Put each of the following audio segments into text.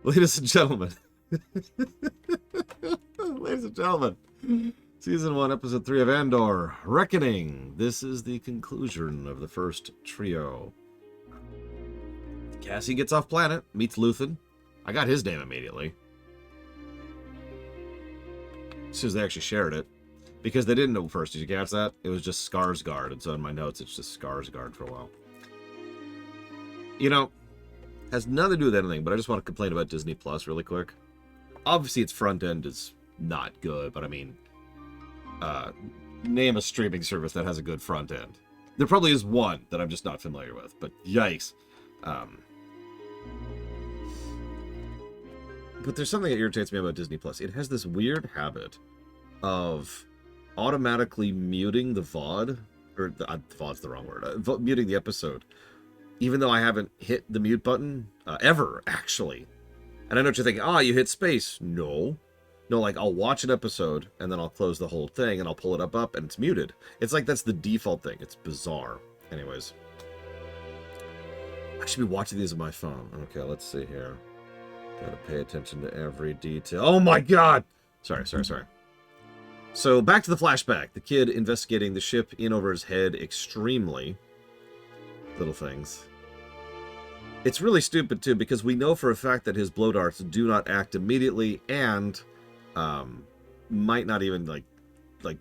Ladies and gentlemen. Ladies and gentlemen. Season 1, Episode 3 of Andor, Reckoning. This is the conclusion of the first trio. Cassie gets off planet, meets Luthen. I got his name immediately. As soon as they actually shared it. Because they didn't know first. Did you catch that? It was just Skarsgård. And so in my notes, it's just Skarsgård for a while. You know, has nothing to do with anything, but I just want to complain about Disney Plus really quick. Obviously, its front end is not good, but I mean, name a streaming service that has a good front end. There probably is one that I'm just not familiar with, but yikes. But there's something that irritates me about Disney Plus. It has this weird habit of automatically muting the VOD, or VOD's the wrong word, muting the episode, even though I haven't hit the mute button ever, actually. And I know what you're thinking, you hit space. No, like, I'll watch an episode, and then I'll close the whole thing, and I'll pull it up, and it's muted. It's like that's the default thing. It's bizarre. Anyways. I should be watching these on my phone. Okay, let's see here. Gotta pay attention to every detail. Oh my god! Sorry. So, back to the flashback. The kid investigating the ship in over his head extremely. Little things. It's really stupid, too, because we know for a fact that his blow darts do not act immediately and might not even, like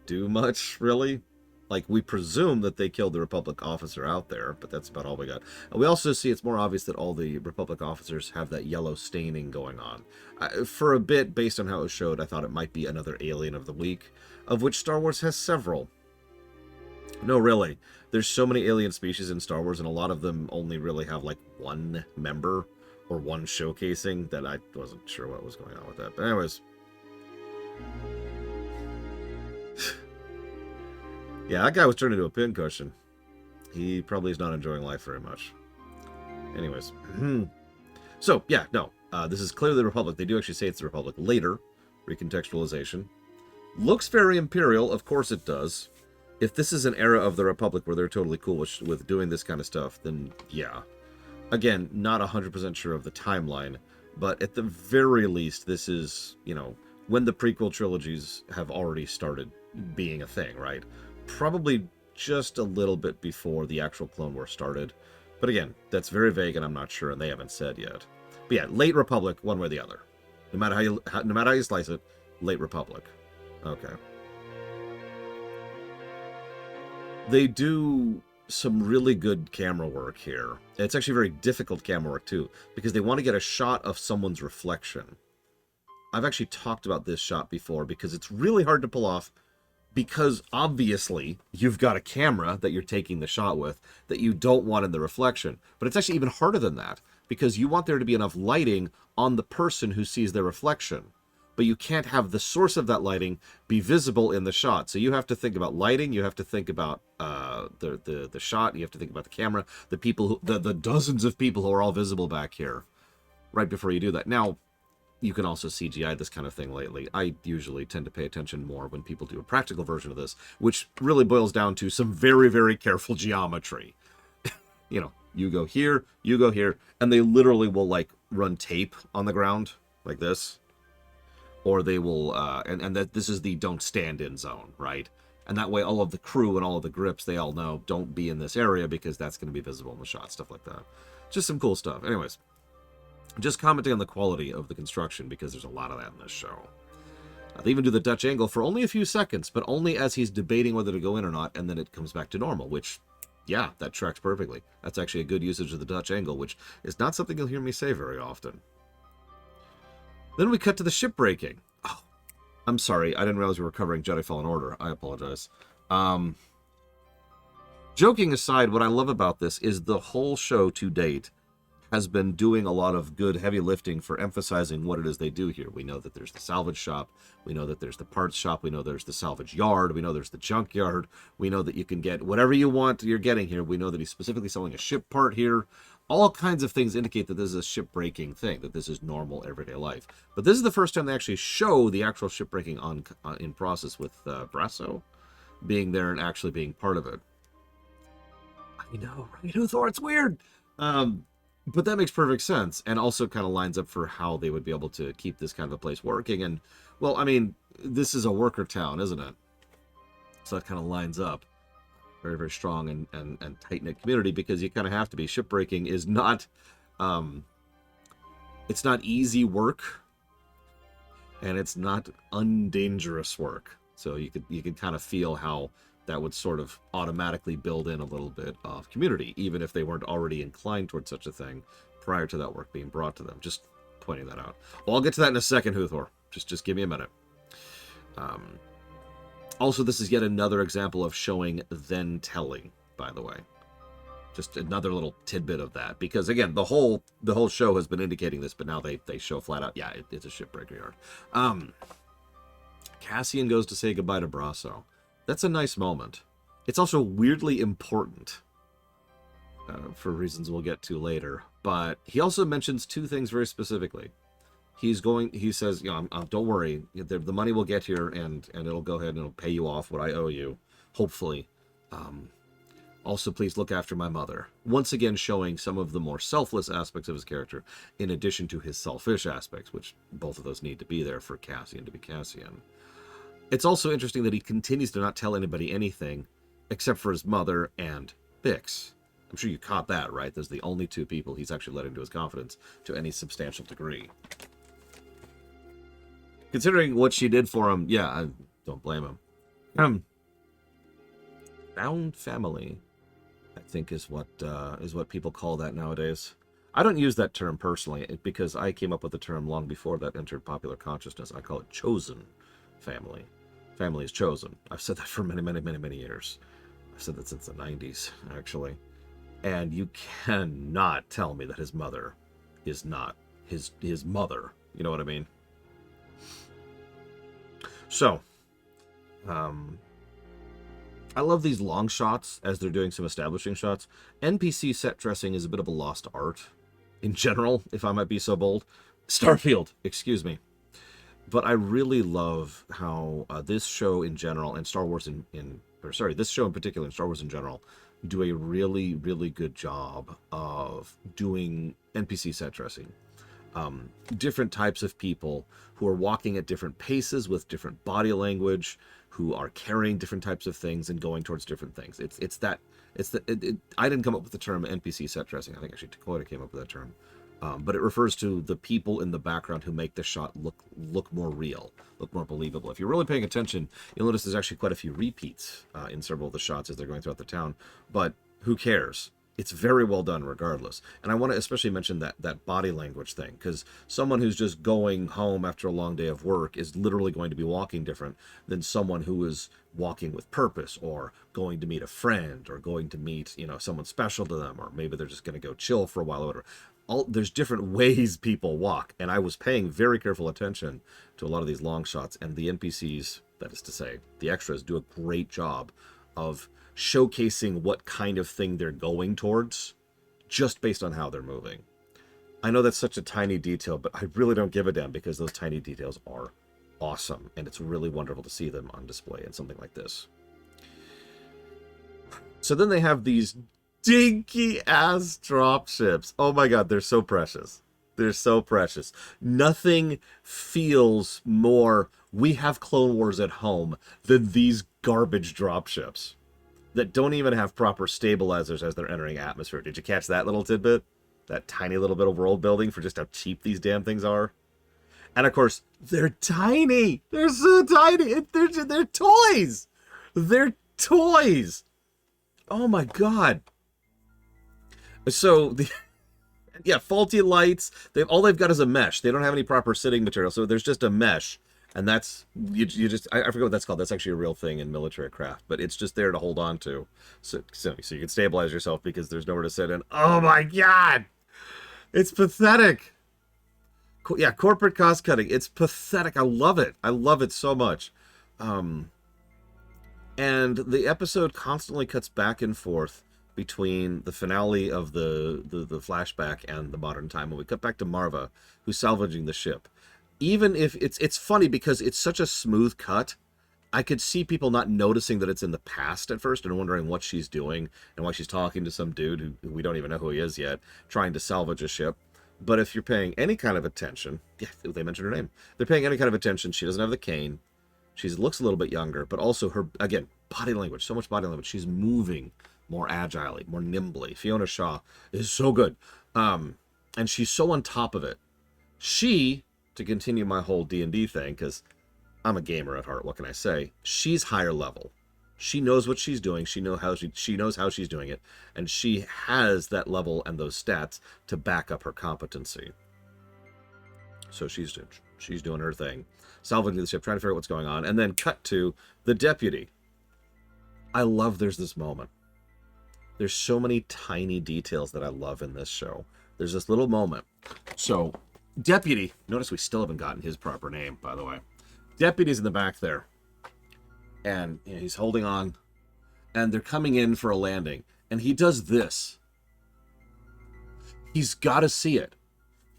do much, really. Like, we presume that they killed the Republic officer out there, but that's about all we got. And we also see it's more obvious that all the Republic officers have that yellow staining going on. For a bit, based on how it was showed, I thought it might be another alien of the week, of which Star Wars has several. No, really. There's so many alien species in Star Wars, and a lot of them only really have, like, one member or one showcasing that I wasn't sure what was going on with that. But anyways. Yeah, that guy was turned into a pincushion. He probably is not enjoying life very much. Anyways. So, yeah, no. This is clearly the Republic. They do actually say it's the Republic later. Recontextualization. Looks very Imperial. Of course it does. If this is an era of the Republic where they're totally cool with doing this kind of stuff, then yeah. Again, not 100% sure of the timeline, but at the very least, this is, when the prequel trilogies have already started being a thing, right? Probably just a little bit before the actual Clone Wars started. But again, that's very vague and I'm not sure, and they haven't said yet. But yeah, late Republic, one way or the other. No matter how you slice it, late Republic. Okay. They do some really good camera work here. It's actually very difficult camera work too, because they want to get a shot of someone's reflection. I've actually talked about this shot before because it's really hard to pull off, because obviously you've got a camera that you're taking the shot with that you don't want in the reflection. But it's actually even harder than that, because you want there to be enough lighting on the person who sees their reflection. But you can't have the source of that lighting be visible in the shot. So you have to think about lighting, you have to think about the shot, you have to think about the camera, the people, the dozens of people who are all visible back here right before you do that. Now, you can also CGI this kind of thing lately. I usually tend to pay attention more when people do a practical version of this, which really boils down to some very, very careful geometry. You go here, and they literally will, like, run tape on the ground, like this. Or they will, and that this is the don't stand in zone, right? And that way all of the crew and all of the grips, they all know, don't be in this area because that's going to be visible in the shot, stuff like that. Just some cool stuff. Anyways. Just commenting on the quality of the construction, because there's a lot of that in this show. They even do the Dutch angle for only a few seconds, but only as he's debating whether to go in or not, and then it comes back to normal, which, yeah, that tracks perfectly. That's actually a good usage of the Dutch angle, which is not something you'll hear me say very often. Then we cut to the ship breaking. Oh, I'm sorry, I didn't realize we were covering Jedi Fallen Order. I apologize. Joking aside, what I love about this is the whole show to date has been doing a lot of good heavy lifting for emphasizing what it is they do here. We know that there's the salvage shop, we know that there's the parts shop, we know there's the salvage yard, we know there's the junk yard, we know that you can get whatever you want you're getting here, we know that he's specifically selling a ship part here. All kinds of things indicate that this is a ship-breaking thing, that this is normal everyday life. But this is the first time they actually show the actual ship-breaking in process, with Brasso being there and actually being part of it. I know, right? Who thought it's weird? But that makes perfect sense, and also kind of lines up for how they would be able to keep this kind of a place working. And, well, I mean, this is a worker town, isn't it? So that kind of lines up. Very, very strong and tight-knit community, because you kind of have to be. Shipbreaking is not, it's not easy work, and it's not undangerous work. So you could kind of feel how that would sort of automatically build in a little bit of community, even if they weren't already inclined towards such a thing prior to that work being brought to them. Just pointing that out. Well, I'll get to that in a second, Huthor. Just give me a minute. Also, this is yet another example of showing then telling, by the way. Just another little tidbit of that, because again, the whole show has been indicating this, but now they show flat out, yeah, it's a shipbreaker yard. Cassian goes to say goodbye to Brasso. That's a nice moment. It's also weirdly important, for reasons we'll get to later. But he also mentions two things very specifically. He says, you know, don't worry, the money will get here, and it'll go ahead and it'll pay you off what I owe you, hopefully. Also, please look after my mother. Once again, showing some of the more selfless aspects of his character, in addition to his selfish aspects, which both of those need to be there for Cassian to be Cassian. It's also interesting that he continues to not tell anybody anything, except for his mother and Bix. I'm sure you caught that, right? Those are the only two people he's actually let into his confidence to any substantial degree. Considering what she did for him, yeah, I don't blame him. Found family, I think, is what people call that nowadays. I don't use that term personally, because I came up with the term long before that entered popular consciousness. I call it chosen family. Family is chosen. I've said that for many, many, many, many years. I've said that since the 90s, actually. And you cannot tell me that his mother is not his mother. You know what I mean? So, I love these long shots as they're doing some establishing shots. NPC set dressing is a bit of a lost art in general, if I might be so bold. Starfield, excuse me. But I really love how this show in general, and Star Wars this show in particular, and Star Wars in general, do a really, really good job of doing NPC set dressing. Different types of people who are walking at different paces with different body language, who are carrying different types of things and going towards different things. I didn't come up with the term NPC set dressing. I think actually Dakota came up with that term. But it refers to the people in the background who make the shot look more real, look more believable. If you're really paying attention, you'll notice there's actually quite a few repeats in several of the shots as they're going throughout the town. But who cares? It's very well done regardless. And I want to especially mention that body language thing, because someone who's just going home after a long day of work is literally going to be walking different than someone who is walking with purpose, or going to meet a friend, or going to meet, someone special to them, or maybe they're just going to go chill for a while or whatever. There's different ways people walk, and I was paying very careful attention to a lot of these long shots, and the NPCs, that is to say, the extras, do a great job of showcasing what kind of thing they're going towards just based on how they're moving. I know that's such a tiny detail, but I really don't give a damn, because those tiny details are awesome, and it's really wonderful to see them on display in something like this. So then they have these dinky ass dropships. Oh my god, they're so precious. They're so precious. Nothing feels more we have Clone Wars at home than these garbage dropships that don't even have proper stabilizers as they're entering atmosphere. Did you catch that little tidbit? That tiny little bit of world building for just how cheap these damn things are. And of course, they're tiny. They're so tiny. They're toys. They're toys. Oh my god. So faulty lights. They've got is a mesh. They don't have any proper sitting material, so there's just a mesh, and that's you just I forget what that's called. That's actually a real thing in military craft, but it's just there to hold on to, so you can stabilize yourself because there's nowhere to sit in. Oh my god, it's pathetic. Yeah, corporate cost cutting. It's pathetic. I love it. I love it so much. And the episode constantly cuts back and forth between the finale of the flashback and the modern time, when we cut back to Marva, who's salvaging the ship. Even if it's funny because it's such a smooth cut, I could see people not noticing that it's in the past at first and wondering what she's doing and why she's talking to some dude who we don't even know who he is yet, trying to salvage a ship. But if you're paying any kind of attention, yeah, they mentioned her name. They're paying any kind of attention. She doesn't have the cane. She looks a little bit younger, but also her, again, body language, so much body language. She's moving more agilely, more nimbly. Fiona Shaw is so good. And she's so on top of it. She, to continue my whole D&D thing, because I'm a gamer at heart, what can I say? She's higher level. She knows what she's doing. She knows how she's doing it, and she has that level and those stats to back up her competency. So she's doing her thing, salvaging the ship, trying to figure out what's going on, and then cut to the deputy. I love there's this moment. There's so many tiny details that I love in this show. There's this little moment. So, deputy, notice we still haven't gotten his proper name, by the way. Deputy's in the back there. And he's holding on. And they're coming in for a landing. And he does this. He's got to see it.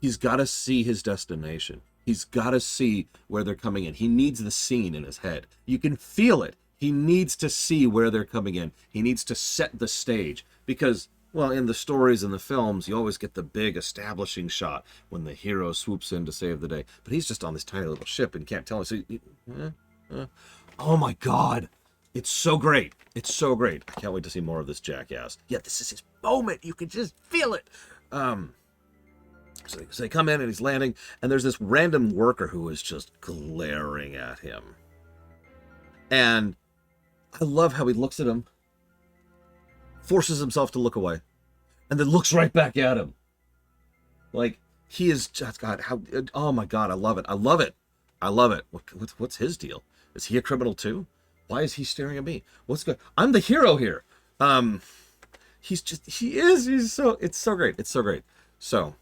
He's got to see his destination. He's got to see where they're coming in. He needs the scene in his head. You can feel it. He needs to see where they're coming in. He needs to set the stage. Because, well, in the stories and the films, you always get the big establishing shot when the hero swoops in to save the day. But he's just on this tiny little ship and can't tell us. Oh my God. It's so great. It's so great. I can't wait to see more of this jackass. Yeah, this is his moment. You can just feel it. So they come in and he's landing, and there's this random worker who is just glaring at him. And I love how he looks at him, forces himself to look away, and then looks right back at him. Like, he is just, God, how, oh my God, I love it. I love it. I love it. What's his deal? Is he a criminal too? Why is he staring at me? What's good? I'm the hero here. He's so, it's so great. It's so great. So,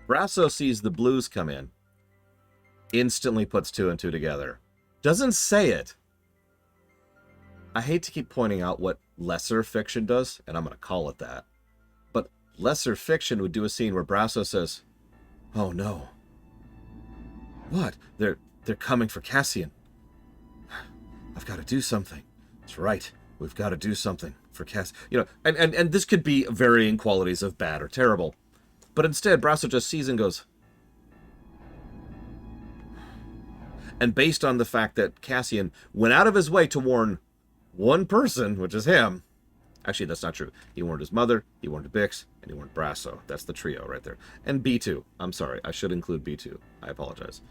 Brasso sees the blues come in, instantly puts two and two together. Doesn't say it. I hate to keep pointing out what lesser fiction does, and I'm going to call it that. But lesser fiction would do a scene where Brasso says, "Oh no. What? They're coming for Cassian. I've got to do something. That's right. We've got to do something for Cass." You know, and this could be varying qualities of bad or terrible. But instead, Brasso just sees and goes. And based on the fact that Cassian went out of his way to warn one person, which is him. Actually, that's not true. He warned his mother, he warned Bix, and he warned Brasso. That's the trio right there. And B2. I'm sorry. I should include B2. I apologize.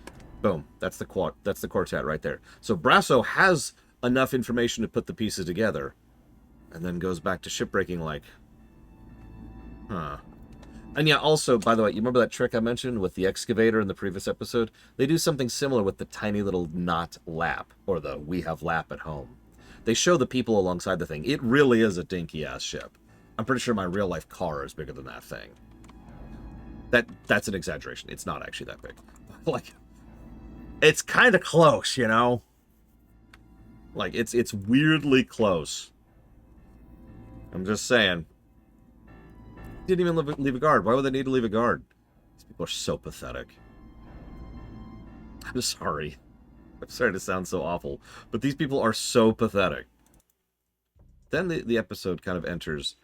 Boom. That's the quartet right there. So Brasso has enough information to put the pieces together, and then goes back to shipbreaking like, huh. And yeah, also, by the way, you remember that trick I mentioned with the excavator in the previous episode? They do something similar with the tiny little not lap, or the we have lap at home. They show the people alongside the thing. It really is a dinky-ass ship. I'm pretty sure my real-life car is bigger than that thing. That's an exaggeration. It's not actually that big. Like, it's kind of close, you know? Like, it's weirdly close. I'm just saying. Didn't even leave a guard. Why would they need to leave a guard? These people are so pathetic. I'm sorry. I'm sorry to sound so awful, but these people are so pathetic. Then the episode kind of enters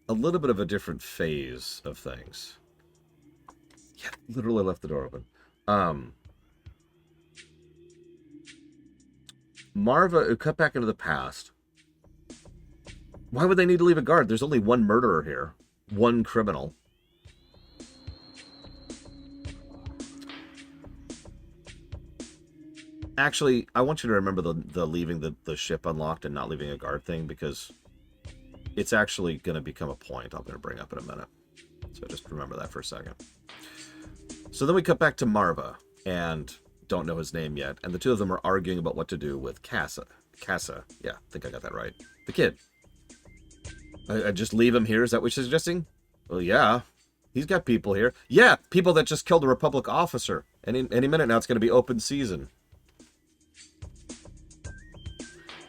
a little bit of a different phase of things. Yeah, literally left the door open. Marva, who cut back into the past. Why would they need to leave a guard? There's only one murderer here. One criminal. Actually, I want you to remember the leaving the ship unlocked and not leaving a guard thing, because it's actually going to become a point I'm going to bring up in a minute. So just remember that for a second. So then we cut back to Marva, and don't know his name yet, and the two of them are arguing about what to do with Casa. Yeah, I think I got that right. The kid. I just leave him here? Is that what you're suggesting? Well, yeah. He's got people here. Yeah, people that just killed a Republic officer. Any minute now it's going to be open season.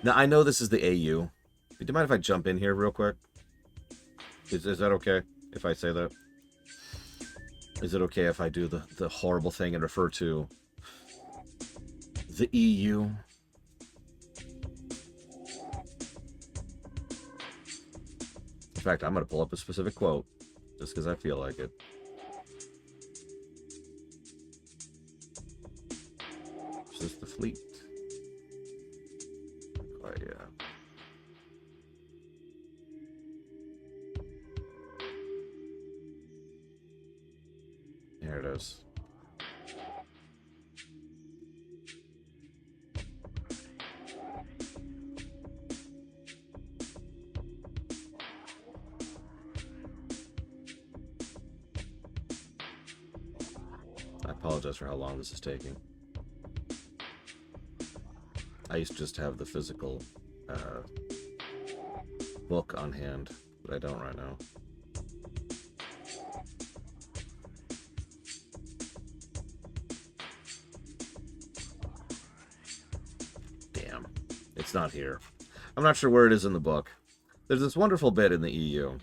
Now, I know this is the AU. Do you mind if I jump in here real quick? Is that okay if I say that? Is it okay if I do the horrible thing and refer to the EU? fact, I'm going to pull up a specific quote, just because I feel like it. Is this the fleet? Oh, yeah. Here it is. I apologize for how long this is taking. I used to just have the physical book on hand, but I don't right now. Damn. It's not here. I'm not sure where it is in the book. There's this wonderful bit in the EU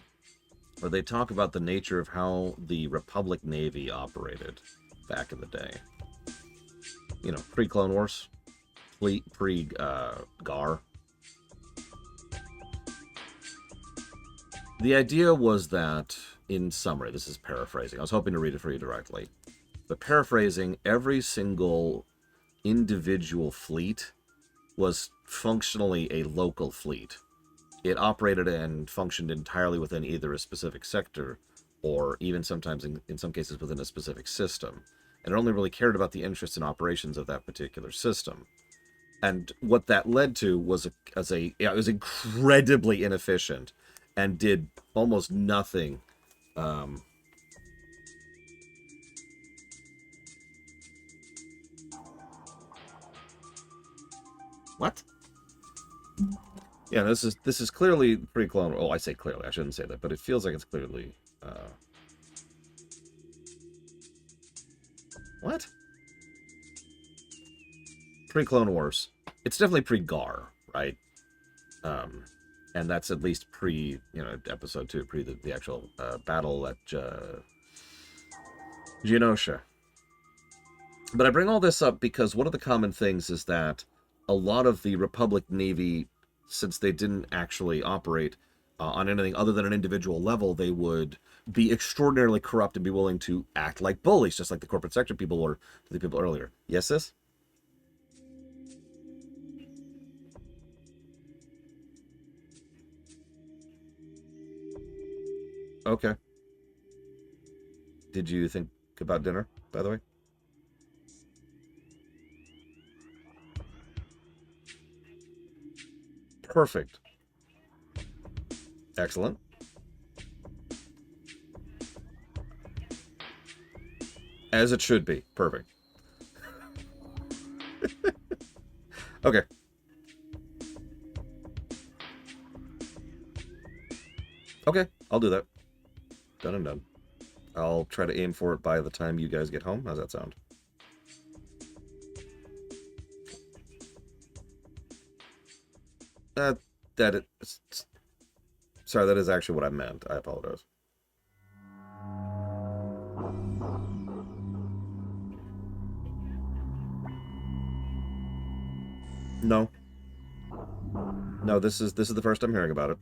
where they talk about the nature of how the Republic Navy operated back in the day. You know, pre-Clone Wars, pre-GAR. The idea was that, in summary, this is paraphrasing. I was hoping to read it for you directly. But paraphrasing, every single individual fleet was functionally a local fleet. It operated and functioned entirely within either a specific sector or even sometimes, in some cases, within a specific system. And it only really cared about the interests and operations of that particular system. And what that led to was it was incredibly inefficient and did almost nothing. What? Yeah, this is clearly pre-Clone. Oh, I say clearly. I shouldn't say that, but it feels like it's clearly. What? Pre-Clone Wars. It's definitely pre-GAR, right? And that's at least pre, episode 2, pre the actual battle at Geonosia. But I bring all this up because one of the common things is that a lot of the Republic Navy, since they didn't actually operate on anything other than an individual level, they would be extraordinarily corrupt and be willing to act like bullies, just like the corporate sector people or the people earlier. Yes, sis? Okay. Did you think about dinner, by the way? Perfect. Excellent. As it should be. Perfect. Okay. Okay, I'll do that. Done and done. I'll try to aim for it by the time you guys get home. How's that sound? Sorry, that is actually what I meant. I apologize. No. No, this is the first I'm hearing about it.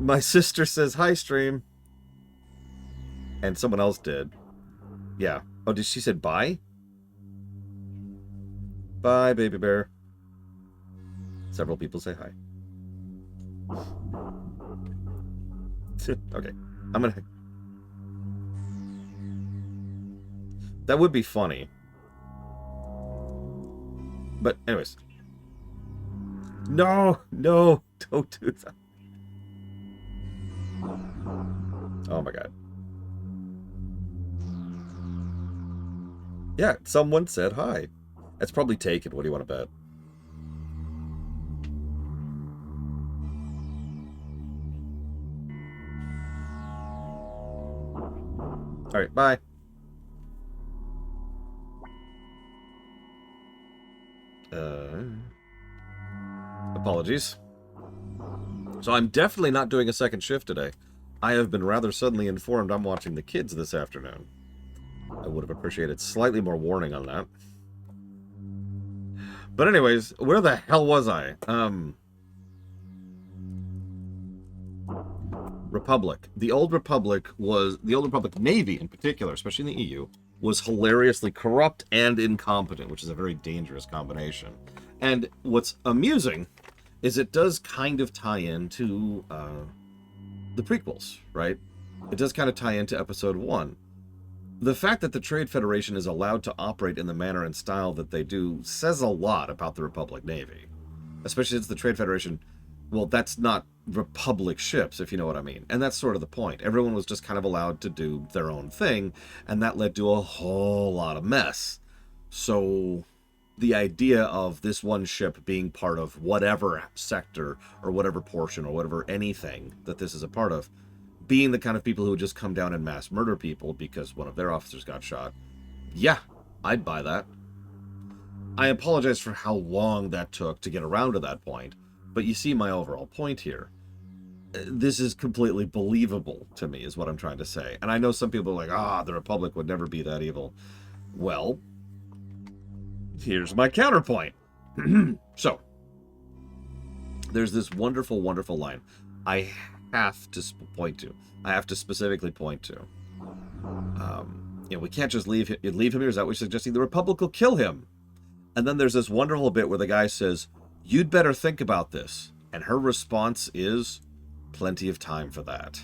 My sister says hi, stream. And someone else did. Yeah. Oh, did she said bye? Bye, baby bear. Several people say hi. Okay. I'm gonna... That would be funny But anyways. No, don't do that. Oh my god. Yeah, someone said hi. It's probably taken. What do you want to bet? Alright, bye. Apologies. So I'm definitely not doing a second shift today. I have been rather suddenly informed I'm watching the kids this afternoon. I would have appreciated slightly more warning on that. But anyways, where the hell was I? Republic. The Old Republic Navy in particular, especially in the EU, was hilariously corrupt and incompetent, which is a very dangerous combination. And what's amusing is it does kind of tie into the prequels, right? It does kind of tie into Episode 1. The fact that the Trade Federation is allowed to operate in the manner and style that they do says a lot about the Republic Navy. Especially since the Trade Federation, well, that's not Republic ships, if you know what I mean. And that's sort of the point. Everyone was just kind of allowed to do their own thing, and that led to a whole lot of mess. So the idea of this one ship being part of whatever sector or whatever portion or whatever anything that this is a part of, being the kind of people who would just come down and mass murder people because one of their officers got shot, yeah, I'd buy that. I apologize for how long that took to get around to that point, but you see my overall point here. This is completely believable to me, is what I'm trying to say. And I know some people are like, the Republic would never be that evil. Well, here's my counterpoint. So, there's this wonderful, wonderful line I have to point to. I have to specifically point to. We can't just leave him here. Is that what you're suggesting? The Republic will kill him. And then there's this wonderful bit where the guy says, "You'd better think about this." And her response is, "Plenty of time for that."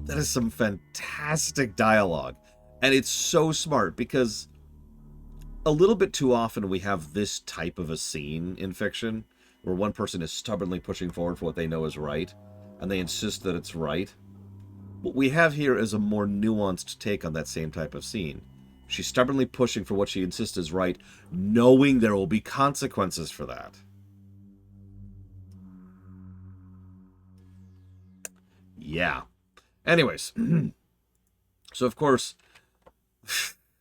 That is some fantastic dialogue. And it's so smart because a little bit too often we have this type of a scene in fiction where one person is stubbornly pushing forward for what they know is right, and they insist that it's right. What we have here is a more nuanced take on that same type of scene. She's stubbornly pushing for what she insists is right, knowing there will be consequences for that. Yeah. Anyways. So, of course,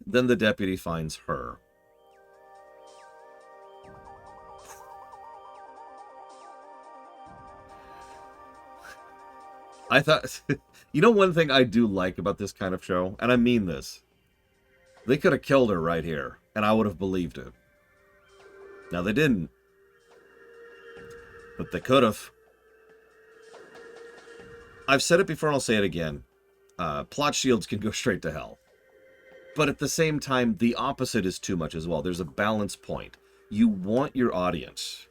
then the deputy finds her. I thought, one thing I do like about this kind of show, and I mean this, they could have killed her right here, and I would have believed it. Now, they didn't. But they could have. I've said it before and I'll say it again. Plot shields can go straight to hell. But at the same time, the opposite is too much as well. There's a balance point. You want your audience.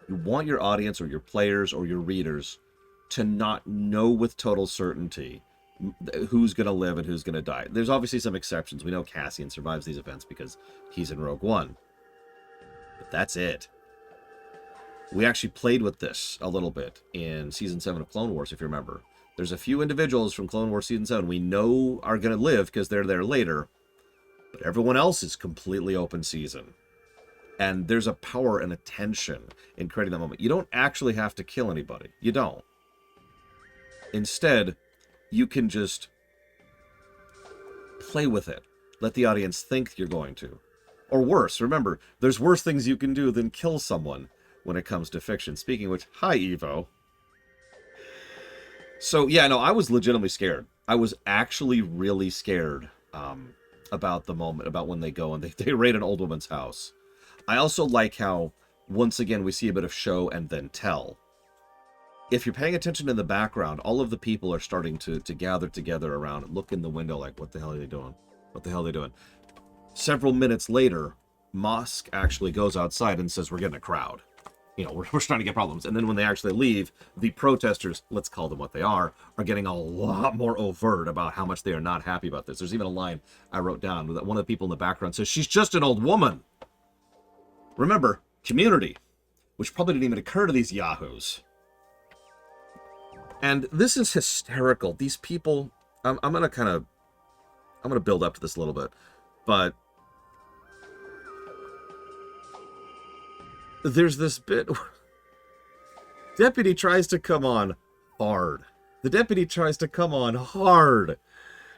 You want your audience or your players or your readers to not know with total certainty who's going to live and who's going to die. There's obviously some exceptions. We know Cassian survives these events because he's in Rogue One. But that's it. We actually played with this a little bit in Season 7 of Clone Wars, if you remember. There's a few individuals from Clone Wars Season 7 we know are going to live because they're there later, but everyone else is completely open season. And there's a power and a tension in creating that moment. You don't actually have to kill anybody. You don't. Instead, you can just play with it. Let the audience think you're going to. Or worse, remember, there's worse things you can do than kill someone when it comes to fiction. Speaking of which, hi, Evo. So, yeah, no, I was legitimately scared. I was actually really scared about the moment, about when they go and they raid an old woman's house. I also like how, once again, we see a bit of show and then tell. If you're paying attention in the background, all of the people are starting to gather together around and look in the window like, what the hell are they doing? What the hell are they doing? Several minutes later, Mosk actually goes outside and says, we're getting a crowd. We're starting to get problems. And then when they actually leave, the protesters, let's call them what they are getting a lot more overt about how much they are not happy about this. There's even a line I wrote down that one of the people in the background says, she's just an old woman. Remember, community, which probably didn't even occur to these yahoos. And this is hysterical. These people, I'm going to build up to this a little bit, but there's this bit where Deputy tries to come on hard. The deputy tries to come on hard.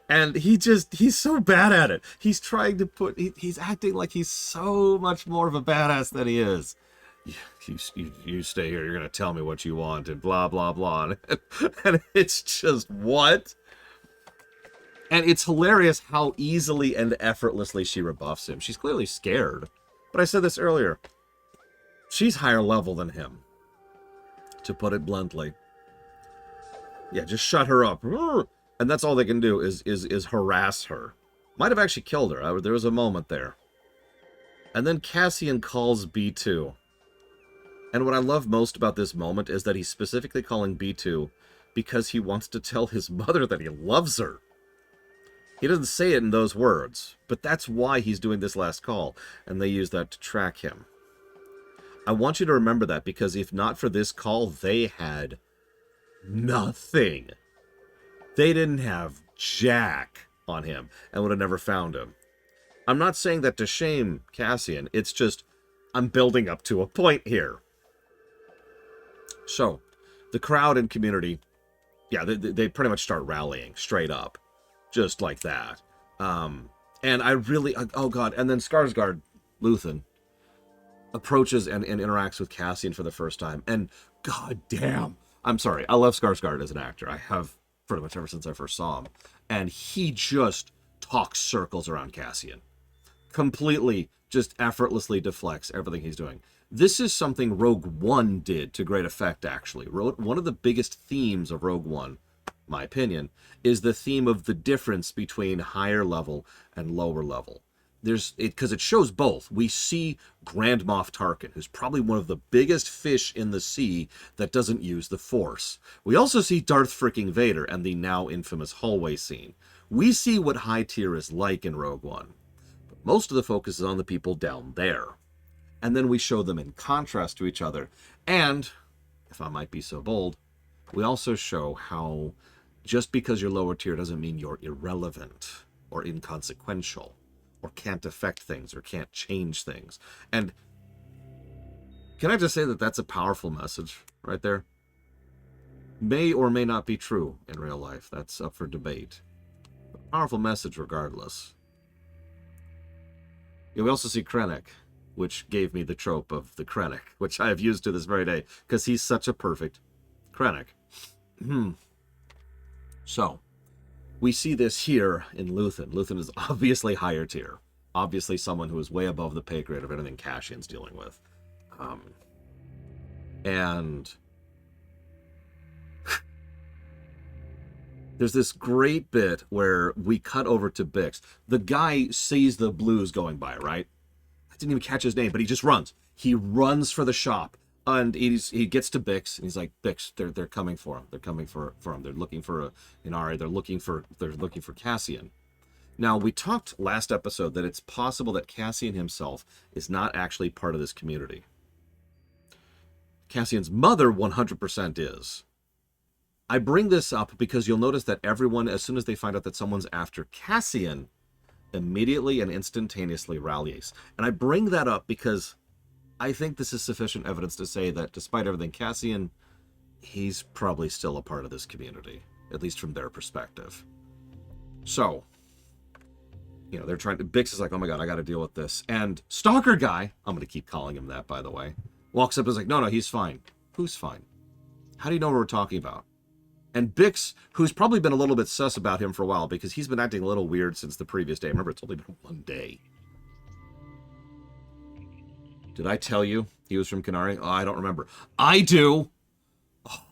And he's so bad at it. He's trying to he's acting like he's so much more of a badass than he is. You stay here, you're going to tell me what you want, and blah, blah, blah. And it's just, what? And it's hilarious how easily and effortlessly she rebuffs him. She's clearly scared. But I said this earlier. She's higher level than him, to put it bluntly. Yeah, just shut her up. And that's all they can do is harass her. Might have actually killed her. There was a moment there. And then Cassian calls B2. And what I love most about this moment is that he's specifically calling B2 because he wants to tell his mother that he loves her. He doesn't say it in those words, but that's why he's doing this last call, and they use that to track him. I want you to remember that, because if not for this call, they had nothing. They didn't have jack on him and would have never found him. I'm not saying that to shame Cassian. It's just, I'm building up to a point here. So, the crowd and community, yeah, they pretty much start rallying straight up. Just like that. And I really, oh god, and then Skarsgård, Luthen, approaches and interacts with Cassian for the first time. And god damn, I'm sorry, I love Skarsgård as an actor. I have pretty much ever since I first saw him. And he just talks circles around Cassian. Completely, just effortlessly deflects everything he's doing. This is something Rogue One did to great effect, actually. One of the biggest themes of Rogue One, my opinion, is the theme of the difference between higher level and lower level. Because it shows both. We see Grand Moff Tarkin, who's probably one of the biggest fish in the sea that doesn't use the Force. We also see Darth freaking Vader and the now infamous hallway scene. We see what high tier is like in Rogue One. But most of the focus is on the people down there. And then we show them in contrast to each other. And, if I might be so bold, we also show how just because you're lower tier doesn't mean you're irrelevant or inconsequential or can't affect things or can't change things. And can I just say that that's a powerful message right there? May or may not be true in real life. That's up for debate. But a powerful message regardless. Yeah, we also see Krennic, which gave me the trope of the Krennic, which I have used to this very day, because he's such a perfect Krennic. So, we see this here in Luthen. Luthen is obviously higher tier. Obviously someone who is way above the pay grade of anything Cassian's dealing with. And there's this great bit where we cut over to Bix. The guy sees the blues going by, right? I didn't even catch his name, but he just runs. He runs for the shop. And he gets to Bix, and he's like, Bix, they're coming for him. They're coming for him. They're looking for Inari. They're looking for Cassian. Now, we talked last episode that it's possible that Cassian himself is not actually part of this community. Cassian's mother 100% is. I bring this up because you'll notice that everyone, as soon as they find out that someone's after Cassian, immediately and instantaneously rallies. And I bring that up because I think this is sufficient evidence to say that despite everything, Cassian, he's probably still a part of this community, at least from their perspective. So, they're trying to, Bix is like, oh my god, I gotta deal with this. And Stalker Guy, I'm gonna keep calling him that, by the way, walks up and is like, no, he's fine. Who's fine? How do you know what we're talking about? And Bix, who's probably been a little bit sus about him for a while, because he's been acting a little weird since the previous day. Remember, it's only been one day. Did I tell you he was from Kenari? Oh, I don't remember. I do! Oh.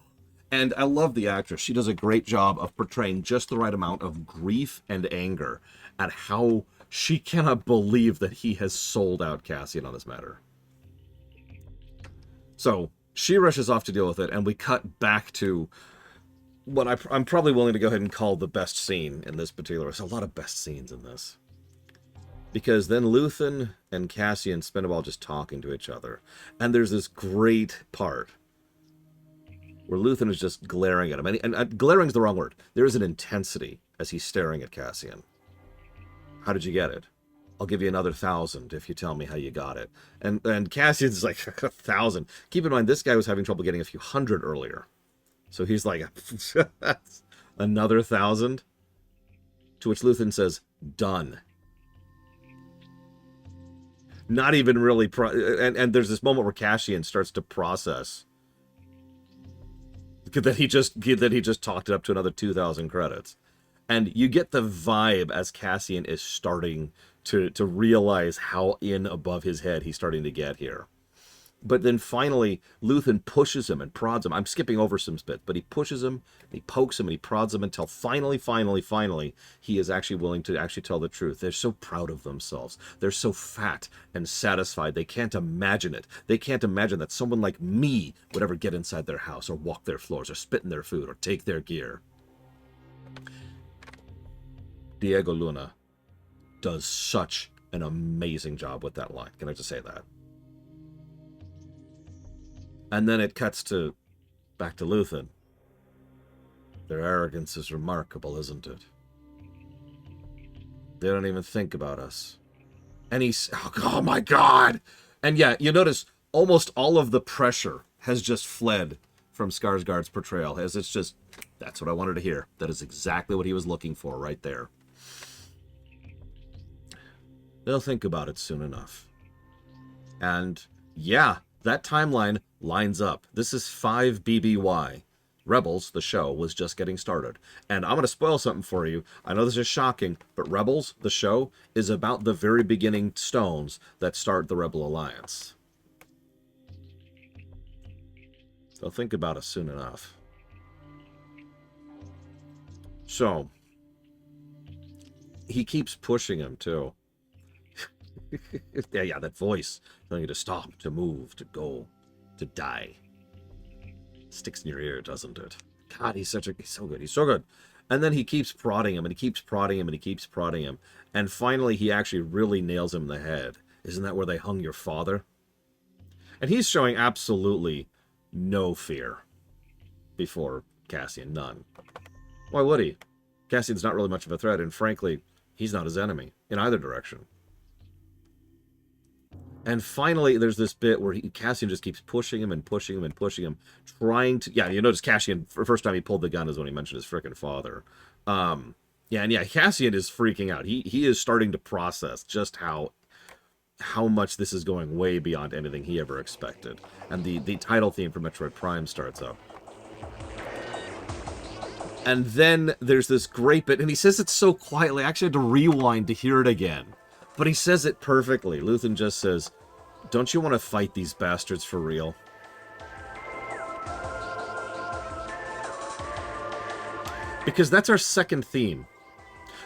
And I love the actress. She does a great job of portraying just the right amount of grief and anger at how she cannot believe that he has sold out Cassian on this matter. So, she rushes off to deal with it, and we cut back to what I'm probably willing to go ahead and call the best scene in this particular. There's a lot of best scenes in this. Because then Luthen and Cassian spend a while just talking to each other. And there's this great part where Luthen is just glaring at him. And glaring is the wrong word. There is an intensity as he's staring at Cassian. How did you get it? I'll give you another 1,000 if you tell me how you got it. And Cassian's like, 1,000. Keep in mind, this guy was having trouble getting a few hundred earlier. So he's like, another 1,000? To which Luthen says, done. Not even really... And there's this moment where Cassian starts to process that he just talked it up to another 2,000 credits. And you get the vibe as Cassian is starting to realize how in above his head he's starting to get here. But then finally, Luthen pushes him and prods him. I'm skipping over some bits, but he pushes him, and he pokes him, and he prods him until finally, he is actually willing to actually tell the truth. They're so proud of themselves. They're so fat and satisfied. They can't imagine it. They can't imagine that someone like me would ever get inside their house or walk their floors or spit in their food or take their gear. Diego Luna does such an amazing job with that line. Can I just say that? And then it cuts back to Luthen. Their arrogance is remarkable, isn't it? They don't even think about us. And he's... Oh my God! And yeah, you notice almost all of the pressure has just fled from Skarsgård's portrayal. As it's just... That's what I wanted to hear. That is exactly what he was looking for right there. They'll think about it soon enough. And yeah, that timeline lines up. This is 5 BBY. Rebels, the show, was just getting started. And I'm going to spoil something for you. I know this is shocking, but Rebels, the show, is about the very beginning stones that start the Rebel Alliance. They'll think about it soon enough. So, he keeps pushing him, too. yeah, that voice telling you to stop, to move, to go, to die. Sticks in your ear, doesn't it? God, he's so good. He's so good. And then he keeps prodding him, and he keeps prodding him, and he keeps prodding him. And finally, he actually really nails him in the head. Isn't that where they hung your father? And he's showing absolutely no fear before Cassian. None. Why would he? Cassian's not really much of a threat, and frankly, he's not his enemy in either direction. And finally, there's this bit where Cassian just keeps pushing him and pushing him and pushing him, trying to... Yeah, you notice Cassian, the first time he pulled the gun is when he mentioned his frickin' father. Cassian is freaking out. He is starting to process just how much this is going way beyond anything he ever expected. And the title theme for Metroid Prime starts up. And then there's this great bit, and he says it so quietly, I actually had to rewind to hear it again. But he says it perfectly. Luthen just says, "Don't you want to fight these bastards for real?" Because that's our second theme.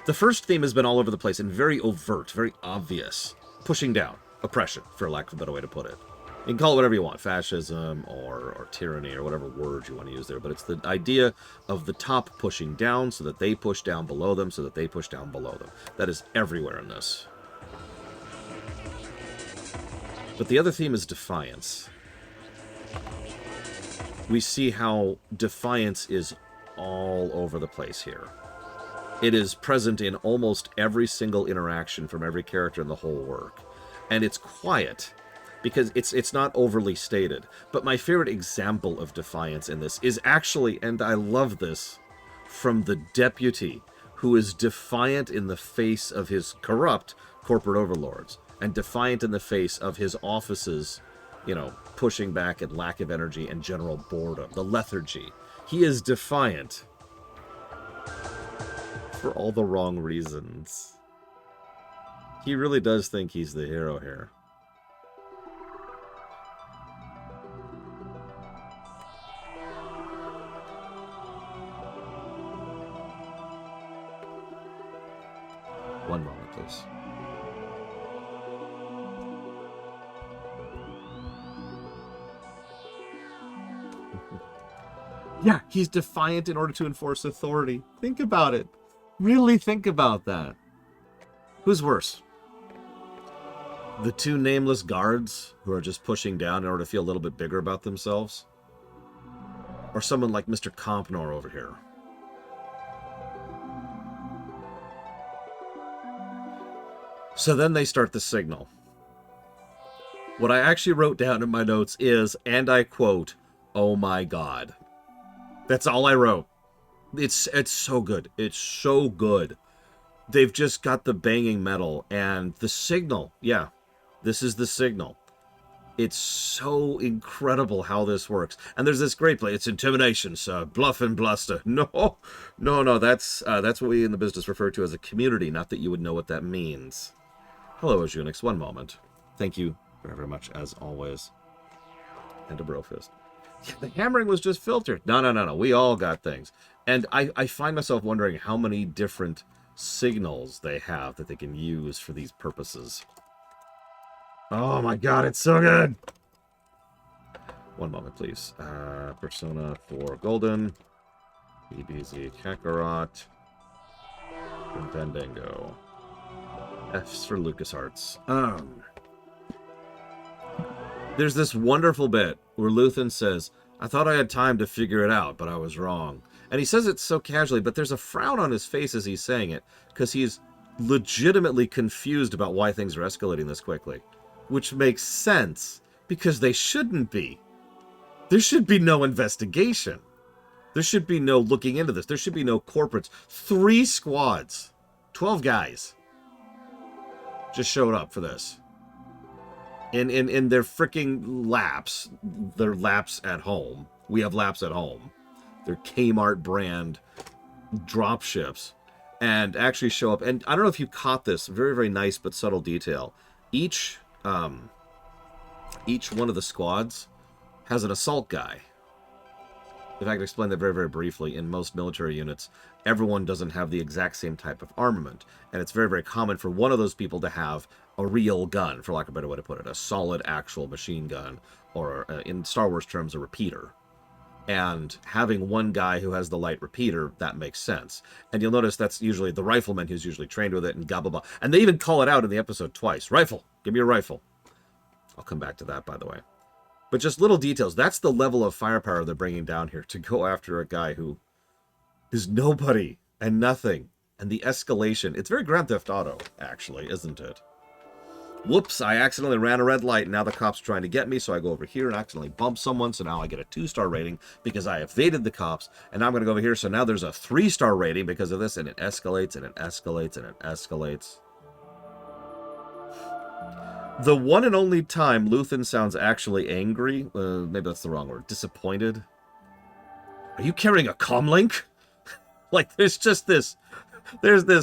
The first theme has been all over the place and very overt, very obvious. Pushing down. Oppression, for lack of a better way to put it. You can call it whatever you want. Fascism or tyranny or whatever word you want to use there. But it's the idea of the top pushing down so that they push down below them so that they push down below them. That is everywhere in this. But the other theme is defiance. We see how defiance is all over the place here. It is present in almost every single interaction from every character in the whole work. And it's quiet, because it's not overly stated. But my favorite example of defiance in this is actually, and I love this, from the deputy, who is defiant in the face of his corrupt corporate overlords. And defiant in the face of his office's, pushing back and lack of energy and general boredom, the lethargy. He is defiant for all the wrong reasons. He really does think he's the hero here. One moment, please. Yeah, he's defiant in order to enforce authority. Think about it. Really think about that. Who's worse? The two nameless guards who are just pushing down in order to feel a little bit bigger about themselves. Or someone like Mr. Compnor over here. So then they start the signal. What I actually wrote down in my notes is, and I quote, "Oh my God." That's all I wrote. It's so good. It's so good. They've just got the banging metal and the signal. Yeah, this is the signal. It's so incredible how this works. And there's this great play. It's intimidation, sir. Bluff and bluster. No. That's what we in the business refer to as a community. Not that you would know what that means. Hello, Unix. One moment. Thank you very much, as always. And a brofist. Yeah, the hammering was just filtered. No. We all got things. And I find myself wondering how many different signals they have that they can use for these purposes. Oh my God, it's so good! One moment, please. Persona 4 Golden. BBZ Kakarot. And Fandango. F's for LucasArts. There's this wonderful bit where Luthen says, "I thought I had time to figure it out, but I was wrong." And he says it so casually, but there's a frown on his face as he's saying it, because he's legitimately confused about why things are escalating this quickly. Which makes sense, because they shouldn't be. There should be no investigation. There should be no looking into this. There should be no corporates. 3 squads. 12 guys. Just showed up for this. In their freaking laps. Their laps at home. We have laps at home. Their Kmart brand dropships. And actually show up. And I don't know if you caught this. Very, very nice but subtle detail. Each one of the squads has an assault guy. If I could explain that very, very briefly, in most military units, everyone doesn't have the exact same type of armament. And it's very, very common for one of those people to have a real gun, for lack of a better way to put it. A solid, actual machine gun. Or, in Star Wars terms, a repeater. And having one guy who has the light repeater, that makes sense. And you'll notice that's usually the rifleman who's usually trained with it, and blah, blah, blah. And they even call it out in the episode twice. Rifle! Give me a rifle. I'll come back to that, by the way. But just little details. That's the level of firepower they're bringing down here to go after a guy who is nobody and nothing. And the escalation. It's very Grand Theft Auto, actually, isn't it? Whoops, I accidentally ran a red light, and now the cop's trying to get me, so I go over here and accidentally bump someone, so now I get a 2-star rating because I evaded the cops, and now I'm going to go over here, so now there's a 3-star rating because of this, and it escalates, and it escalates, and it escalates. The one and only time Luthen sounds actually angry, maybe that's the wrong word, disappointed. Are you carrying a comlink? Like, there's this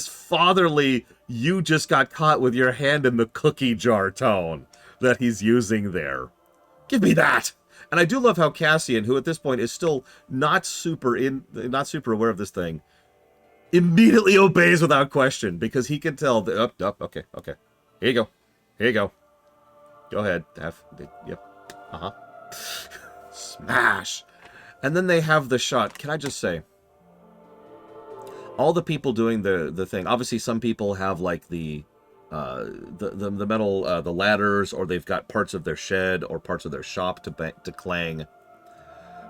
fatherly, you just got caught with your hand in the cookie jar tone that he's using there. Give me that! And I do love how Cassian, who at this point is still not super aware of this thing, immediately obeys without question, because he can tell that, okay. Here you go. Go ahead. Yep. Smash! And then they have the shot. Can I just say, all the people doing the thing, obviously some people have like the metal, the ladders, or they've got parts of their shed or parts of their shop to clang.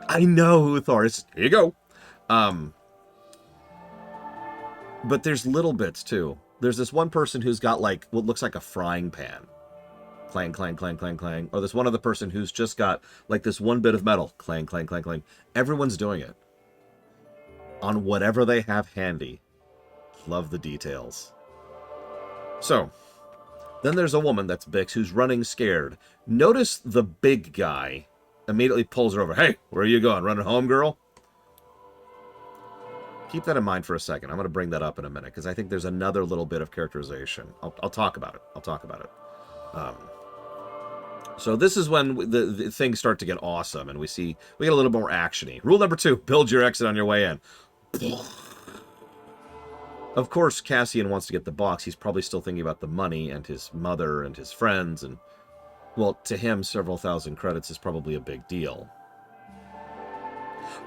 I know who Thor is. Here you go. But there's little bits too. There's this one person who's got like what looks like a frying pan. Clang, clang, clang, clang, clang. Or this one other person who's just got like this one bit of metal. Clang, clang, clang, clang. Everyone's doing it. On whatever they have handy. Love the details. So, then there's a woman, that's Bix, who's running scared. Notice the big guy immediately pulls her over. Hey, where are you going? Running home, girl? Keep that in mind for a second. I'm going to bring that up in a minute, because I think there's another little bit of characterization. I'll talk about it. So this is when the things start to get awesome, and we get a little more action-y. Rule number 2, build your exit on your way in. Of course, Cassian wants to get the box. He's probably still thinking about the money and his mother and his friends, and, well, to him, several thousand credits is probably a big deal.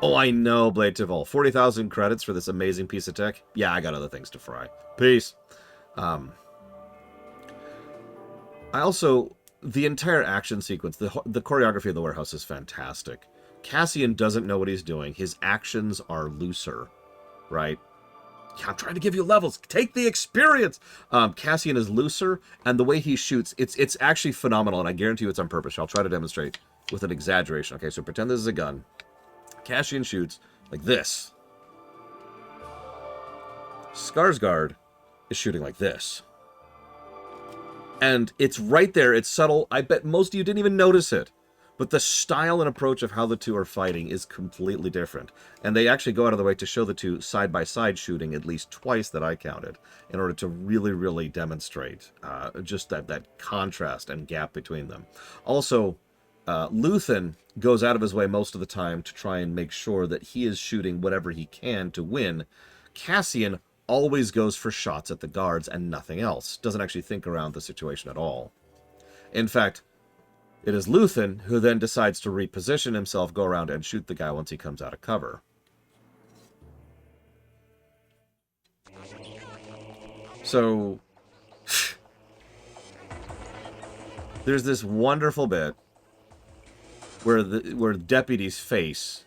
Oh, I know, Blade Tivol. 40,000 credits for this amazing piece of tech? Yeah, I got other things to fry. Peace. I also, the entire action sequence, the choreography of the warehouse is fantastic. Cassian doesn't know what he's doing. His actions are looser, right? Yeah, I'm trying to give you levels. Take the experience. Cassian is looser, and the way he shoots, it's actually phenomenal, and I guarantee you it's on purpose. I'll try to demonstrate with an exaggeration. Okay, so pretend this is a gun. Cassian shoots like this. Skarsgård is shooting like this. And it's right there. It's subtle. I bet most of you didn't even notice it. But the style and approach of how the two are fighting is completely different. And they actually go out of the way to show the two side-by-side shooting at least twice that I counted in order to really, really demonstrate just that contrast and gap between them. Also, Luthen goes out of his way most of the time to try and make sure that he is shooting whatever he can to win. Cassian always goes for shots at the guards and nothing else. Doesn't actually think around the situation at all. In fact, it is Luthen who then decides to reposition himself, go around and shoot the guy once he comes out of cover. So, there's this wonderful bit where the deputy's face,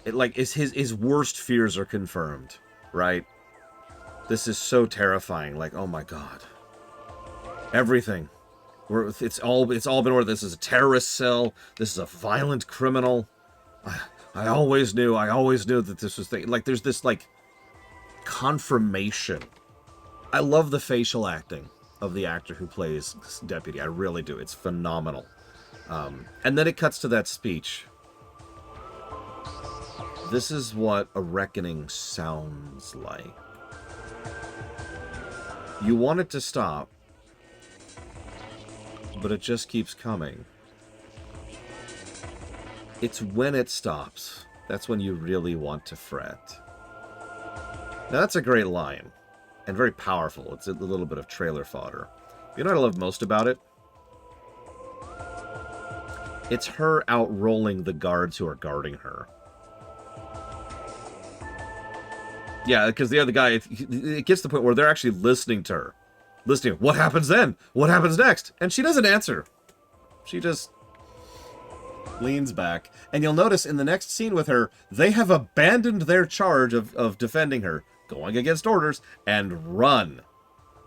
his worst fears are confirmed, right? This is so terrifying. Like, oh my god, everything. It's all been where this is a terrorist cell. This is a violent criminal. I always knew that this was like there's this like confirmation. I love the facial acting of the actor who plays Deputy. I really do. It's phenomenal. And then it cuts to that speech. This is what a reckoning sounds like. You want it to stop, but it just keeps coming. It's when it stops. That's when you really want to fret. Now that's a great line, and very powerful. It's a little bit of trailer fodder. You know what I love most about it? It's her outrolling the guards who are guarding her. Yeah, because the other guy, it gets to the point where they're actually listening to her. Listening, what happens then? What happens next? And she doesn't answer. She just leans back. And you'll notice in the next scene with her, they have abandoned their charge of defending her, going against orders, and run.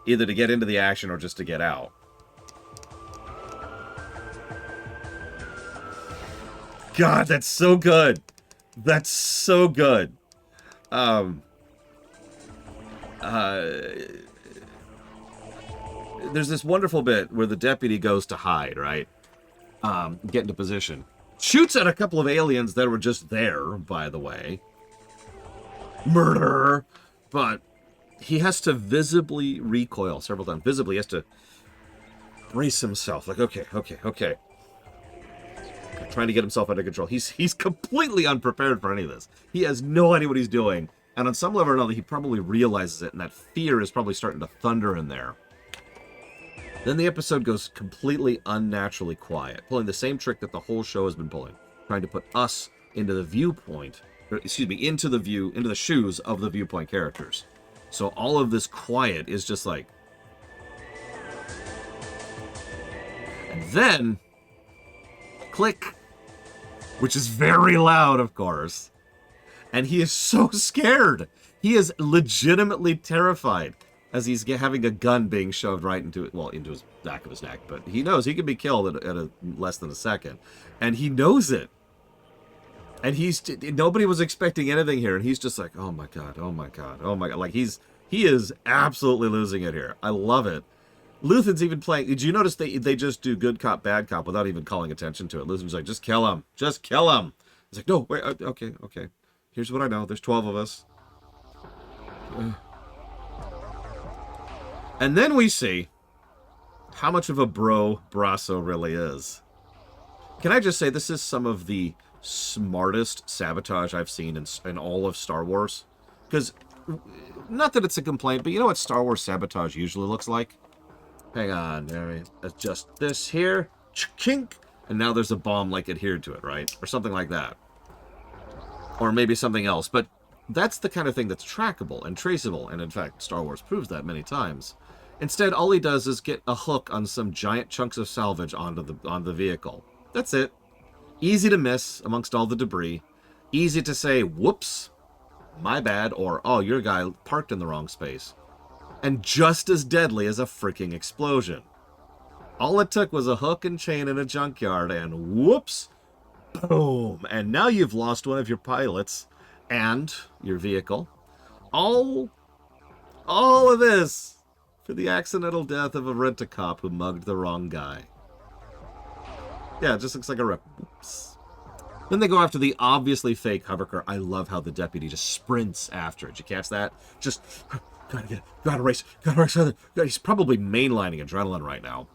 Either to get into the action or just to get out. God, that's so good. That's so good. There's this wonderful bit where the deputy goes to hide, right? Get into position. Shoots at a couple of aliens that were just there, by the way. Murder! But he has to visibly recoil several times. Visibly, he has to brace himself. Like, okay. Trying to get himself under control. He's completely unprepared for any of this. He has no idea what he's doing. And on some level or another, he probably realizes it, and that fear is probably starting to thunder in there. Then the episode goes completely unnaturally quiet, pulling the same trick that the whole show has been pulling, trying to put us into the viewpoint, into the shoes of the viewpoint characters. So all of this quiet is just like... And then... click! Which is very loud, of course. And he is so scared. He is legitimately terrified as he's having a gun being shoved right into his back of his neck. But he knows he can be killed at less than a second. And he knows it. And nobody was expecting anything here. And he's just like, oh my god. Like he is absolutely losing it here. I love it. Luthen's even playing. Did you notice they just do good cop, bad cop without even calling attention to it? Luthen's like, just kill him. Just kill him. He's like, no, wait, okay. Here's what I know. There's 12 of us. And then we see how much of a bro Brasso really is. Can I just say this is some of the smartest sabotage I've seen in all of Star Wars? Because, not that it's a complaint, but you know what Star Wars sabotage usually looks like? Hang on, let me adjust this here. Chink! And now there's a bomb like adhered to it, right? Or something like that. Or maybe something else. But that's the kind of thing that's trackable and traceable. And in fact, Star Wars proves that many times. Instead, all he does is get a hook on some giant chunks of salvage onto the vehicle. That's it. Easy to miss amongst all the debris. Easy to say, whoops, my bad, or, oh, your guy parked in the wrong space. And just as deadly as a freaking explosion. All it took was a hook and chain in a junkyard, and whoops, boom. And now you've lost one of your pilots and your vehicle. All of this for the accidental death of a rent-a-cop who mugged the wrong guy. Yeah, it just looks like a rip. Oops. Then they go after the obviously fake hovercar. I love how the deputy just sprints after it. Did you catch that? Just, gotta race. He's probably mainlining adrenaline right now.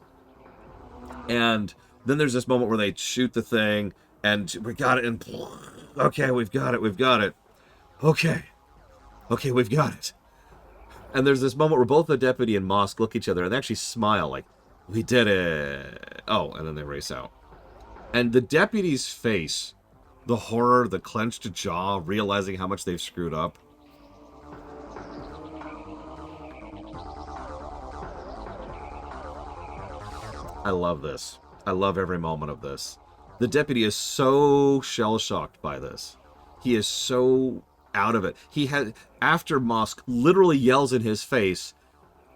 And then there's this moment where they shoot the thing, and we got it, and okay, we've got it. Okay, we've got it. And there's this moment where both the deputy and Mosk look at each other, and they actually smile, like, we did it. Oh, and then they race out. And the deputy's face, the horror, the clenched jaw, realizing how much they've screwed up. I love this. I love every moment of this. The deputy is so shell-shocked by this. He is so out of it. After Mosk literally yells in his face,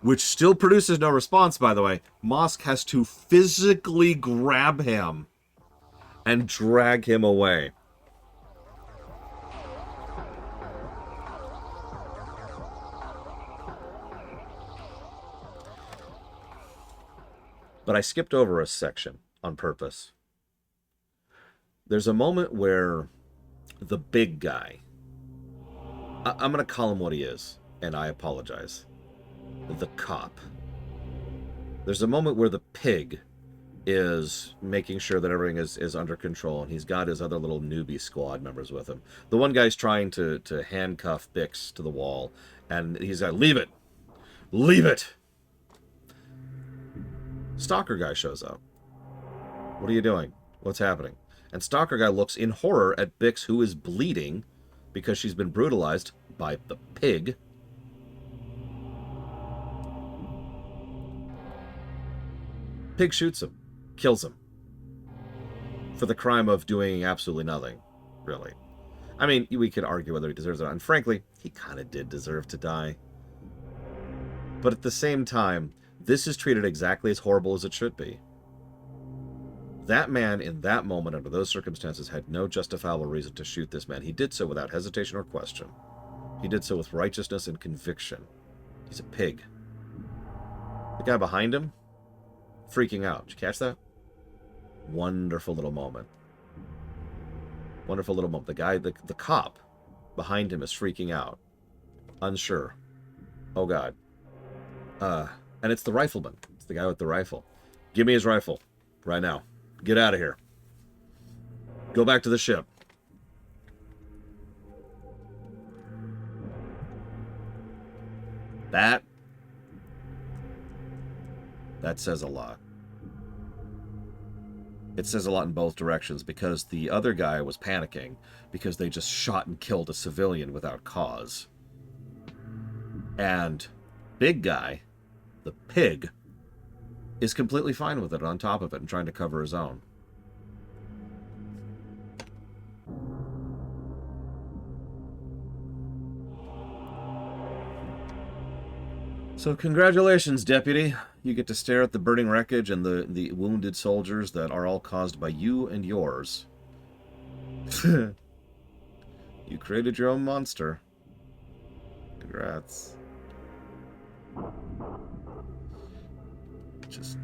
which still produces no response, by the way, Mosk has to physically grab him and drag him away. But I skipped over a section on purpose. There's a moment where the big guy, I'm going to call him what he is, and I apologize. The cop. There's a moment where the pig is making sure that everything is under control, and he's got his other little newbie squad members with him. The one guy's trying to handcuff Bix to the wall, and he's like, leave it! Leave it! Stalker guy shows up. What are you doing? What's happening? And Stalker guy looks in horror at Bix, who is bleeding because she's been brutalized by the pig. Pig shoots him. Kills him. For the crime of doing absolutely nothing, really. I mean, we could argue whether he deserves it or not. And frankly, he kind of did deserve to die. But at the same time, this is treated exactly as horrible as it should be. That man, in that moment, under those circumstances, had no justifiable reason to shoot this man. He did so without hesitation or question. He did so with righteousness and conviction. He's a pig. The guy behind him, freaking out. Did you catch that? Wonderful little moment. Wonderful little moment. The guy, the cop behind him is freaking out. Unsure. Oh, God. And it's the rifleman. It's the guy with the rifle. Give me his rifle. Right now. Get out of here. Go back to the ship. That says a lot. It says a lot in both directions, because the other guy was panicking because they just shot and killed a civilian without cause. And big guy, the pig, is completely fine with it, on top of it, and trying to cover his own. So congratulations, deputy. You get to stare at the burning wreckage and the wounded soldiers that are all caused by you and yours. You created your own monster. Congrats. Just...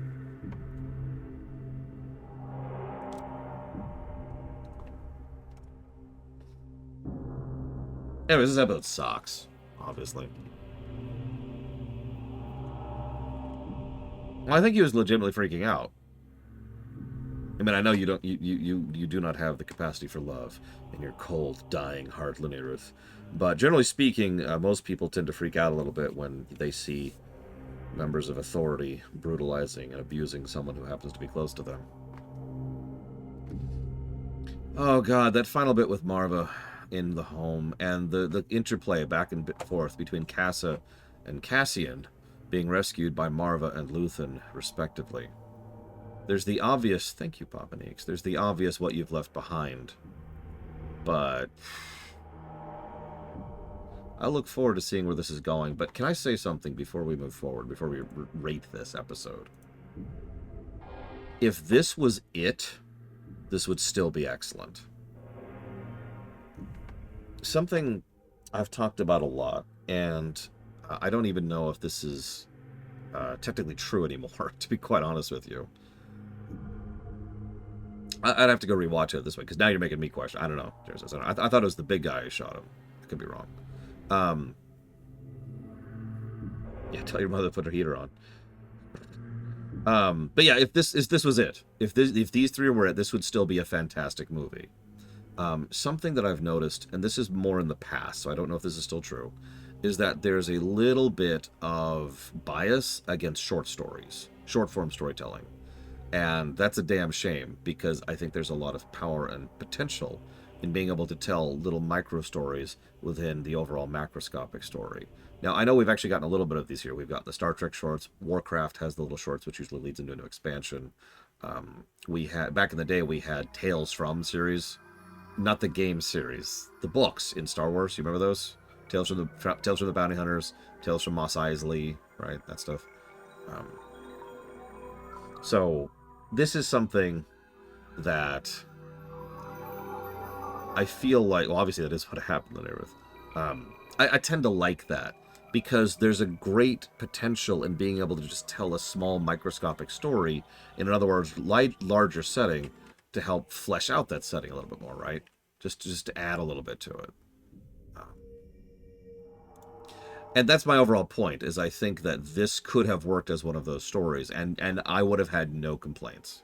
Anyways, this episode sucks, obviously. Well, I think he was legitimately freaking out. I mean, I know you do not have the capacity for love in your cold, dying heart, Lunaruth. But generally speaking, most people tend to freak out a little bit when they see members of authority brutalizing and abusing someone who happens to be close to them. Oh God, that final bit with Marva in the home, and the interplay back and forth between Casa and Cassian being rescued by Marva and Luthen, respectively. There's the obvious, thank you, Papa Neeks, there's the obvious what you've left behind. But I look forward to seeing where this is going. But can I say something before we move forward, before we rate this episode? If this was it, this would still be excellent. Something I've talked about a lot, and I don't even know if this is technically true anymore, to be quite honest with you. I'd have to go rewatch it this way, because now you're making me question. I don't know. I thought it was the big guy who shot him. I could be wrong. Yeah, tell your mother to put her heater on. But yeah, if this was it, if these three were it, this would still be a fantastic movie. Something that I've noticed, and this is more in the past, so I don't know if this is still true, is that there's a little bit of bias against short stories, short form storytelling. And that's a damn shame, because I think there's a lot of power and potential in being able to tell little micro stories within the overall macroscopic story. Now, I know we've actually gotten a little bit of these here. We've got the Star Trek shorts. Warcraft has the little shorts, which usually leads into an expansion. We had, back in the day, we had Tales From series. Not the game series, the books in Star Wars. You remember those? Tales from the Bounty Hunters, Tales from Mos Eisley, right? That stuff. So this is something that I feel like, well, obviously that is what happened in Aerith. I tend to like that, because there's a great potential in being able to just tell a small microscopic story, in other words, larger setting, to help flesh out that setting a little bit more, right? Just to add a little bit to it. And that's my overall point, is I think that this could have worked as one of those stories, and I would have had no complaints.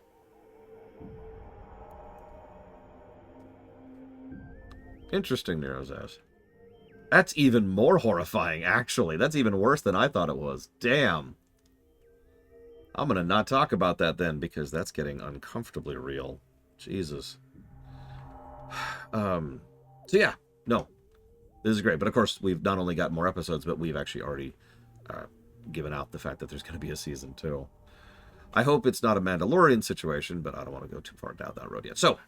Interesting, Nero says. That's even more horrifying, actually. That's even worse than I thought it was. Damn. I'm going to not talk about that then, because that's getting uncomfortably real. Jesus. So yeah, no. This is great. But of course, we've not only got more episodes, but we've actually already given out the fact that there's going to be a season 2. I hope it's not a Mandalorian situation, but I don't want to go too far down that road yet. So,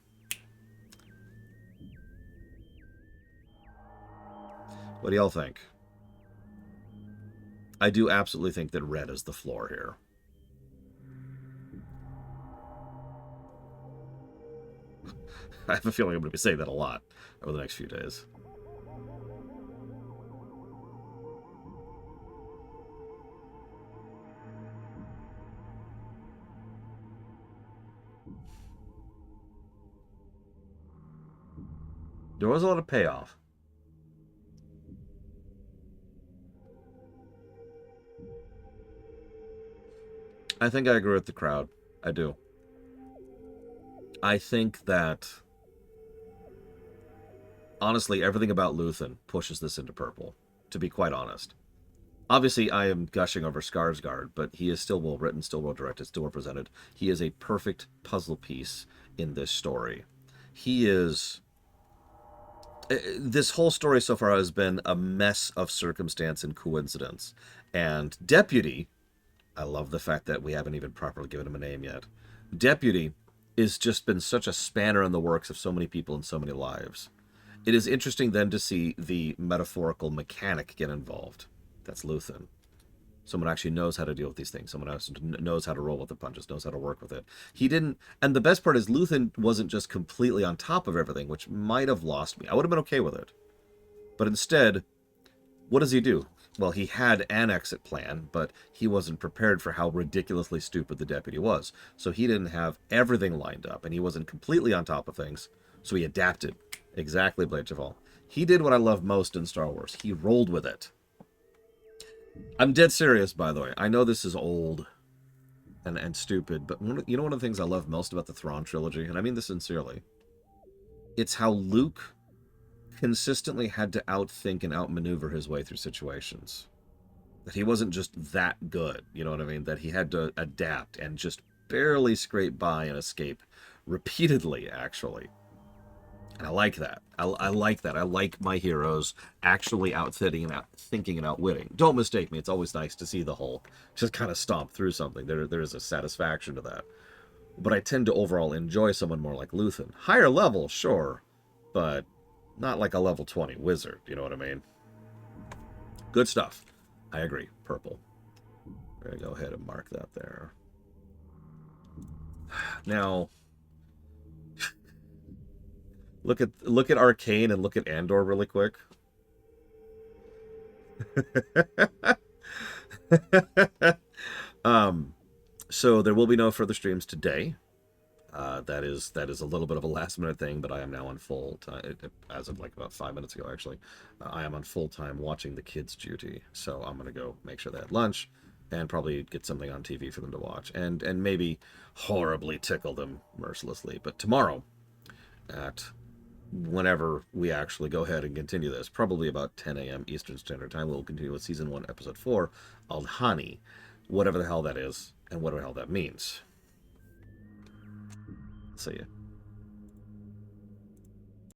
what do y'all think? I do absolutely think that red is the floor here. I have a feeling I'm going to be saying that a lot over the next few days. There was a lot of payoff. I think I agree with the crowd. I do. I think that, honestly, everything about Luthen pushes this into purple, to be quite honest. Obviously, I am gushing over Skarsgård, but he is still well written, still well directed, still well presented. He is a perfect puzzle piece in this story. He is... This whole story so far has been a mess of circumstance and coincidence. And Deputy, I love the fact that we haven't even properly given him a name yet. Deputy has just been such a spanner in the works of so many people and so many lives. It is interesting then to see the metaphorical mechanic get involved. That's Luthen. Someone actually knows how to deal with these things. Someone else knows how to roll with the punches, knows how to work with it. He didn't... And the best part is Luthen wasn't just completely on top of everything, which might have lost me. I would have been okay with it. But instead, what does he do? Well, he had an exit plan, but he wasn't prepared for how ridiculously stupid the deputy was. So he didn't have everything lined up, and he wasn't completely on top of things. So he adapted. Exactly, Blade Chaval. He did what I love most in Star Wars. He rolled with it. I'm dead serious, by the way. I know this is old and stupid, but you know one of the things I love most about the Thrawn trilogy, and I mean this sincerely, it's how Luke consistently had to outthink and outmaneuver his way through situations. That he wasn't just that good, you know what I mean? That he had to adapt and just barely scrape by and escape repeatedly, actually. And I like that. I like that. I like my heroes actually outfitting and thinking and outwitting. Don't mistake me. It's always nice to see the Hulk just kind of stomp through something. There is a satisfaction to that. But I tend to overall enjoy someone more like Luthen. Higher level, sure, but not like a level 20 wizard. You know what I mean? Good stuff. I agree. Purple. We're going to go ahead and mark that there. Now, look at Arcane and look at Andor really quick. So there will be no further streams today. That is a little bit of a last minute thing, but I am now on full time, as of like about 5 minutes ago actually. I am on full time watching the kids' duty, so I'm gonna go make sure they had lunch and probably get something on TV for them to watch, and maybe horribly tickle them mercilessly. But tomorrow, at whenever we actually go ahead and continue this, probably about 10 a.m. Eastern Standard Time, we'll continue with Season 1, Episode 4, Aldhani, whatever the hell that is, and whatever the hell that means. See ya.